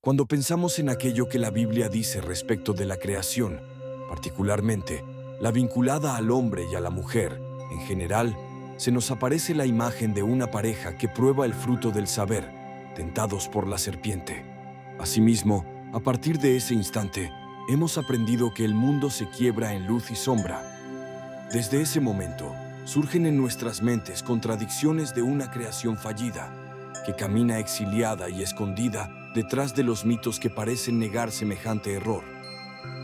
Cuando pensamos en aquello que la Biblia dice respecto de la creación, particularmente la vinculada al hombre y a la mujer, en general, se nos aparece la imagen de una pareja que prueba el fruto del saber, tentados por la serpiente. Asimismo, a partir de ese instante, hemos aprendido que el mundo se quiebra en luz y sombra. Desde ese momento, surgen en nuestras mentes contradicciones de una creación fallida, que camina exiliada y escondida detrás de los mitos que parecen negar semejante error.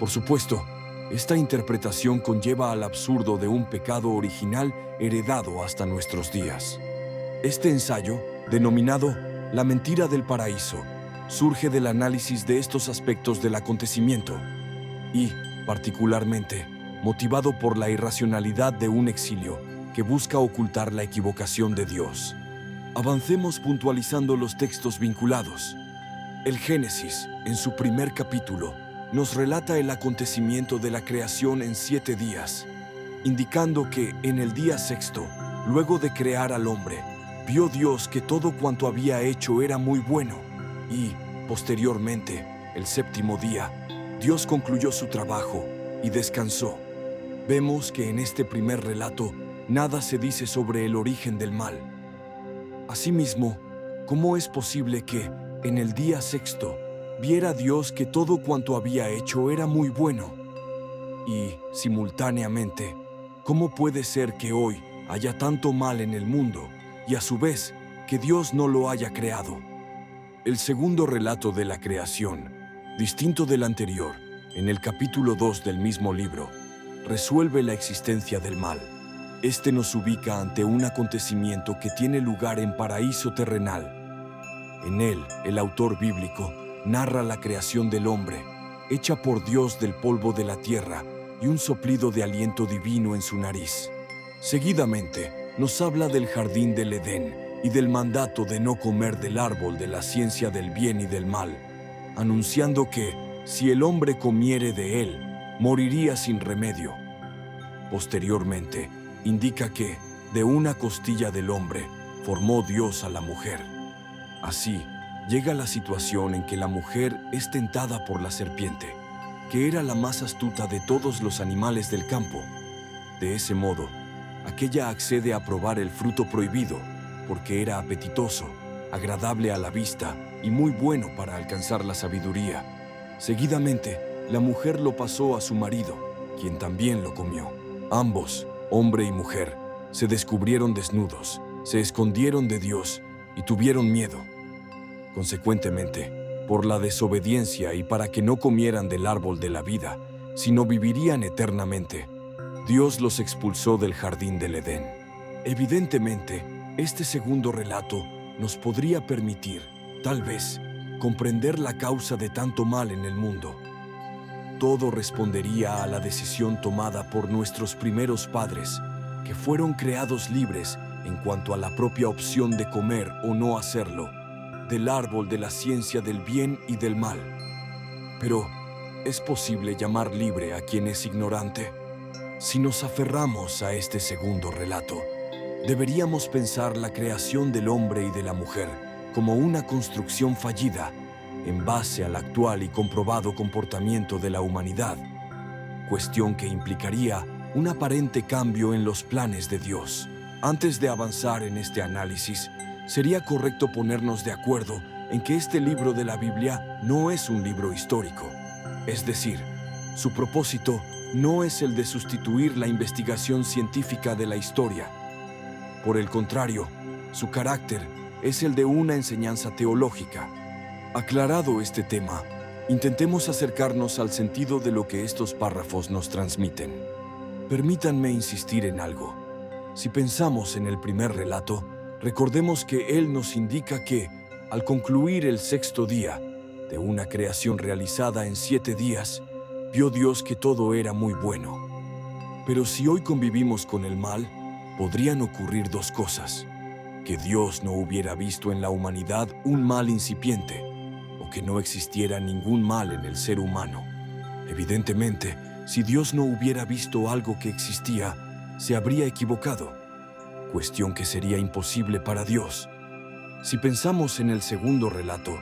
Por supuesto, esta interpretación conlleva al absurdo de un pecado original heredado hasta nuestros días. Este ensayo, denominado La mentira del paraíso, surge del análisis de estos aspectos del acontecimiento y, particularmente, motivado por la irracionalidad de un exilio que busca ocultar la equivocación de Dios. Avancemos puntualizando los textos vinculados. El Génesis, en su primer capítulo, nos relata el acontecimiento de la creación en 7 días, indicando que en el día sexto, luego de crear al hombre, vio Dios que todo cuanto había hecho era muy bueno, y, posteriormente, el séptimo día, Dios concluyó su trabajo y descansó. Vemos que en este primer relato nada se dice sobre el origen del mal. Asimismo, ¿cómo es posible que, en el día sexto, viera Dios que todo cuanto había hecho era muy bueno? Y, simultáneamente, ¿cómo puede ser que hoy haya tanto mal en el mundo y a su vez que Dios no lo haya creado? El segundo relato de la creación, distinto del anterior, en el capítulo 2 del mismo libro, resuelve la existencia del mal. Este nos ubica ante un acontecimiento que tiene lugar en paraíso terrenal. En él, el autor bíblico narra la creación del hombre, hecha por Dios del polvo de la tierra y un soplido de aliento divino en su nariz. Seguidamente, nos habla del jardín del Edén y del mandato de no comer del árbol de la ciencia del bien y del mal, anunciando que, si el hombre comiere de él, moriría sin remedio. Posteriormente, indica que, de una costilla del hombre, formó Dios a la mujer. Así, llega la situación en que la mujer es tentada por la serpiente, que era la más astuta de todos los animales del campo. De ese modo, aquella accede a probar el fruto prohibido, porque era apetitoso, agradable a la vista y muy bueno para alcanzar la sabiduría. Seguidamente, la mujer lo pasó a su marido, quien también lo comió. Ambos, hombre y mujer, se descubrieron desnudos, se escondieron de Dios y tuvieron miedo. Consecuentemente, por la desobediencia y para que no comieran del árbol de la vida, sino vivirían eternamente, Dios los expulsó del jardín del Edén. Evidentemente, este segundo relato nos podría permitir, tal vez, comprender la causa de tanto mal en el mundo. Todo respondería a la decisión tomada por nuestros primeros padres, que fueron creados libres en cuanto a la propia opción de comer o no hacerlo, del árbol de la ciencia del bien y del mal. Pero, ¿es posible llamar libre a quien es ignorante? Si nos aferramos a este segundo relato, deberíamos pensar la creación del hombre y de la mujer como una construcción fallida, en base al actual y comprobado comportamiento de la humanidad, cuestión que implicaría un aparente cambio en los planes de Dios. Antes de avanzar en este análisis, sería correcto ponernos de acuerdo en que este libro de la Biblia no es un libro histórico. Es decir, su propósito no es el de sustituir la investigación científica de la historia. Por el contrario, su carácter es el de una enseñanza teológica. Aclarado este tema, intentemos acercarnos al sentido de lo que estos párrafos nos transmiten. Permítanme insistir en algo. Si pensamos en el primer relato, recordemos que él nos indica que, al concluir el sexto día, de una creación realizada en 7 días, vio Dios que todo era muy bueno. Pero si hoy convivimos con el mal, podrían ocurrir 2 cosas: que Dios no hubiera visto en la humanidad un mal incipiente, o que no existiera ningún mal en el ser humano. Evidentemente, si Dios no hubiera visto algo que existía, se habría equivocado, cuestión que sería imposible para Dios. Si pensamos en el segundo relato,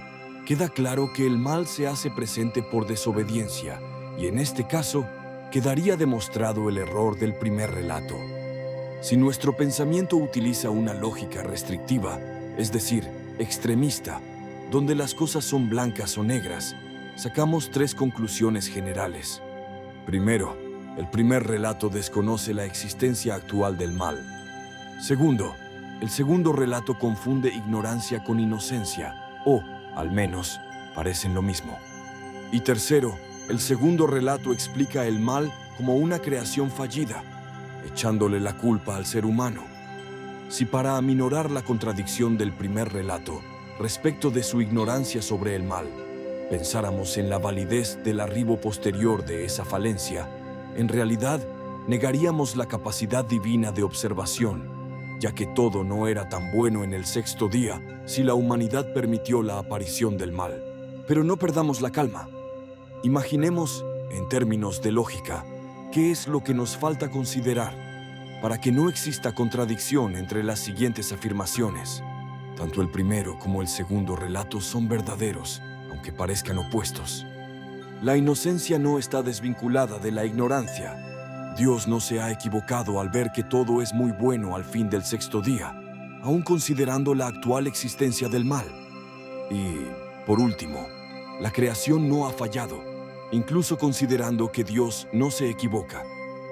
queda claro que el mal se hace presente por desobediencia, y en este caso, quedaría demostrado el error del primer relato. Si nuestro pensamiento utiliza una lógica restrictiva, es decir, extremista, donde las cosas son blancas o negras, sacamos tres conclusiones generales. Primero, el primer relato desconoce la existencia actual del mal. Segundo, el segundo relato confunde ignorancia con inocencia, o, al menos, parecen lo mismo. Y tercero, el segundo relato explica el mal como una creación fallida, echándole la culpa al ser humano. Si para aminorar la contradicción del primer relato, respecto de su ignorancia sobre el mal, pensáramos en la validez del arribo posterior de esa falencia, en realidad negaríamos la capacidad divina de observación, ya que todo no era tan bueno en el sexto día si la humanidad permitió la aparición del mal. Pero no perdamos la calma. Imaginemos, en términos de lógica, qué es lo que nos falta considerar para que no exista contradicción entre las siguientes afirmaciones. Tanto el primero como el segundo relato son verdaderos, aunque parezcan opuestos. La inocencia no está desvinculada de la ignorancia. Dios no se ha equivocado al ver que todo es muy bueno al fin del sexto día, aun considerando la actual existencia del mal. Y, por último, la creación no ha fallado, incluso considerando que Dios no se equivoca.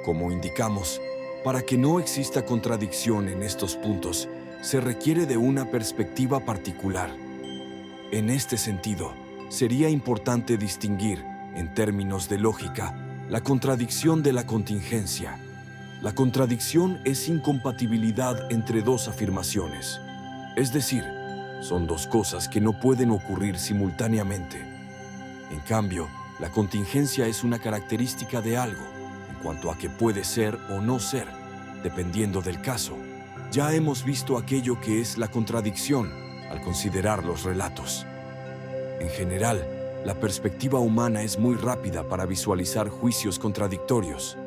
Como indicamos, para que no exista contradicción en estos puntos, se requiere de una perspectiva particular. En este sentido, sería importante distinguir, en términos de lógica, la contradicción de la contingencia. La contradicción es incompatibilidad entre dos afirmaciones. Es decir, son dos cosas que no pueden ocurrir simultáneamente. En cambio, la contingencia es una característica de algo, en cuanto a que puede ser o no ser, dependiendo del caso. Ya hemos visto aquello que es la contradicción al considerar los relatos. En general, la perspectiva humana es muy rápida para visualizar juicios contradictorios.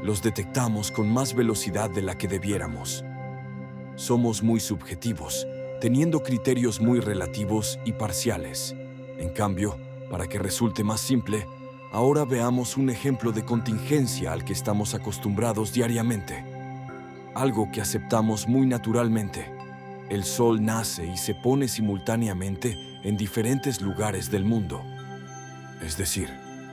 Los detectamos con más velocidad de la que debiéramos. Somos muy subjetivos, teniendo criterios muy relativos y parciales. En cambio, para que resulte más simple, ahora veamos un ejemplo de contingencia al que estamos acostumbrados diariamente. Algo que aceptamos muy naturalmente. El sol nace y se pone simultáneamente en diferentes lugares del mundo. Es decir,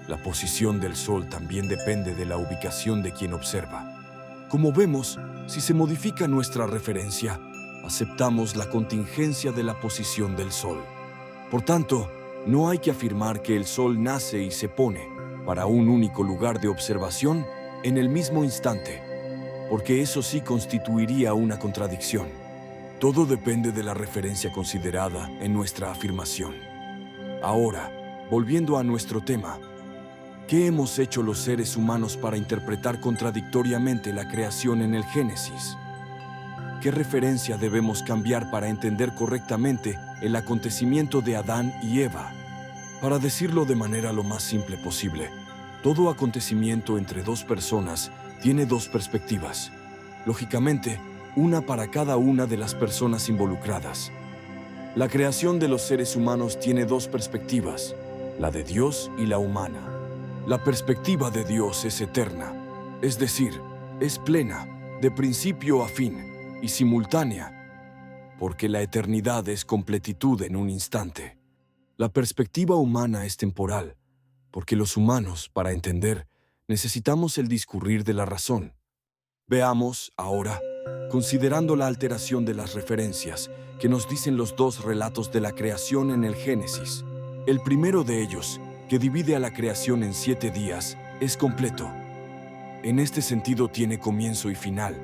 la posición del sol también depende de la ubicación de quien observa. Como vemos, si se modifica nuestra referencia, aceptamos la contingencia de la posición del sol. Por tanto, no hay que afirmar que el sol nace y se pone para un único lugar de observación en el mismo instante, porque eso sí constituiría una contradicción. Todo depende de la referencia considerada en nuestra afirmación. Ahora, volviendo a nuestro tema, ¿qué hemos hecho los seres humanos para interpretar contradictoriamente la creación en el Génesis? ¿Qué referencia debemos cambiar para entender correctamente el acontecimiento de Adán y Eva? Para decirlo de manera lo más simple posible, todo acontecimiento entre dos personas tiene dos perspectivas. Lógicamente, una para cada una de las personas involucradas. La creación de los seres humanos tiene dos perspectivas, la de Dios y la humana. La perspectiva de Dios es eterna, es decir, es plena, de principio a fin, y simultánea, porque la eternidad es completitud en un instante. La perspectiva humana es temporal, porque los humanos, para entender, necesitamos el discurrir de la razón. Veamos, ahora, considerando la alteración de las referencias que nos dicen los dos relatos de la creación en el Génesis. El primero de ellos, que divide a la creación en 7 días, es completo. En este sentido tiene comienzo y final.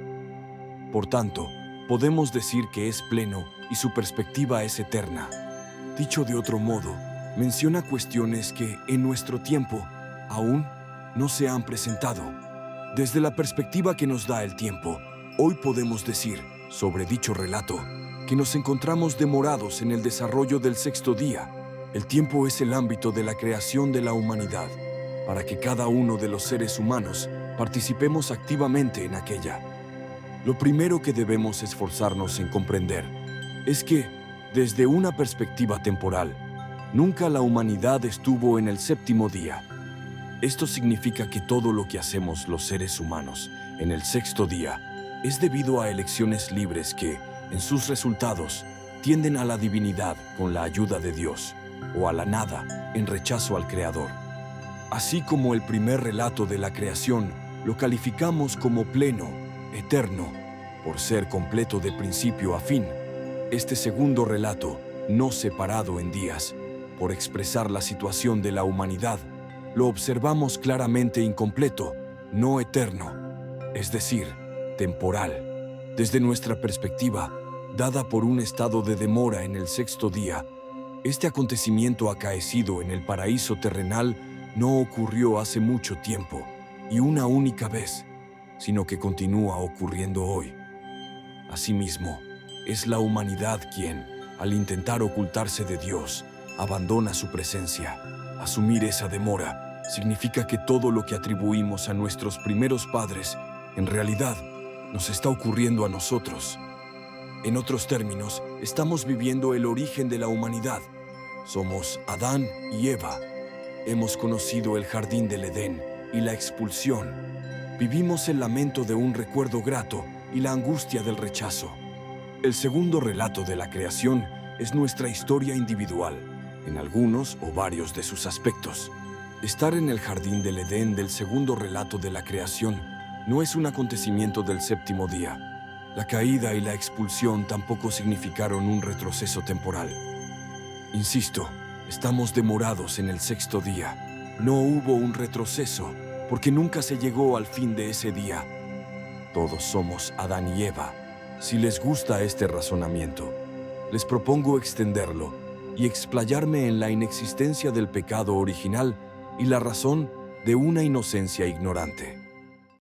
Por tanto, podemos decir que es pleno y su perspectiva es eterna. Dicho de otro modo, menciona cuestiones que, en nuestro tiempo, aún no se han presentado. Desde la perspectiva que nos da el tiempo, hoy podemos decir, sobre dicho relato, que nos encontramos demorados en el desarrollo del sexto día. El tiempo es el ámbito de la creación de la humanidad, para que cada uno de los seres humanos participemos activamente en aquella. Lo primero que debemos esforzarnos en comprender es que, desde una perspectiva temporal, Nunca la humanidad estuvo en el séptimo día. Esto significa que todo lo que hacemos los seres humanos en el sexto día es debido a elecciones libres que, en sus resultados, tienden a la divinidad con la ayuda de Dios, o a la nada en rechazo al Creador. Así como el primer relato de la creación lo calificamos como pleno, eterno, por ser completo de principio a fin, este segundo relato, no separado en días, por expresar la situación de la humanidad, lo observamos claramente incompleto, no eterno, es decir, temporal. Desde nuestra perspectiva, dada por un estado de demora en el sexto día, este acontecimiento acaecido en el paraíso terrenal no ocurrió hace mucho tiempo y una única vez, sino que continúa ocurriendo hoy. Asimismo, es la humanidad quien, al intentar ocultarse de Dios, abandona su presencia. Asumir esa demora significa que todo lo que atribuimos a nuestros primeros padres, en realidad, nos está ocurriendo a nosotros. En otros términos, estamos viviendo el origen de la humanidad. Somos Adán y Eva. Hemos conocido el jardín del Edén y la expulsión. Vivimos el lamento de un recuerdo grato y la angustia del rechazo. El segundo relato de la creación es nuestra historia individual, en algunos o varios de sus aspectos. Estar en el jardín del Edén del segundo relato de la creación no es un acontecimiento del séptimo día. La caída y la expulsión tampoco significaron un retroceso temporal. Insisto, estamos demorados en el sexto día. No hubo un retroceso, porque nunca se llegó al fin de ese día. Todos somos Adán y Eva. Si les gusta este razonamiento, les propongo extenderlo y explayarme en la inexistencia del pecado original y la razón de una inocencia ignorante.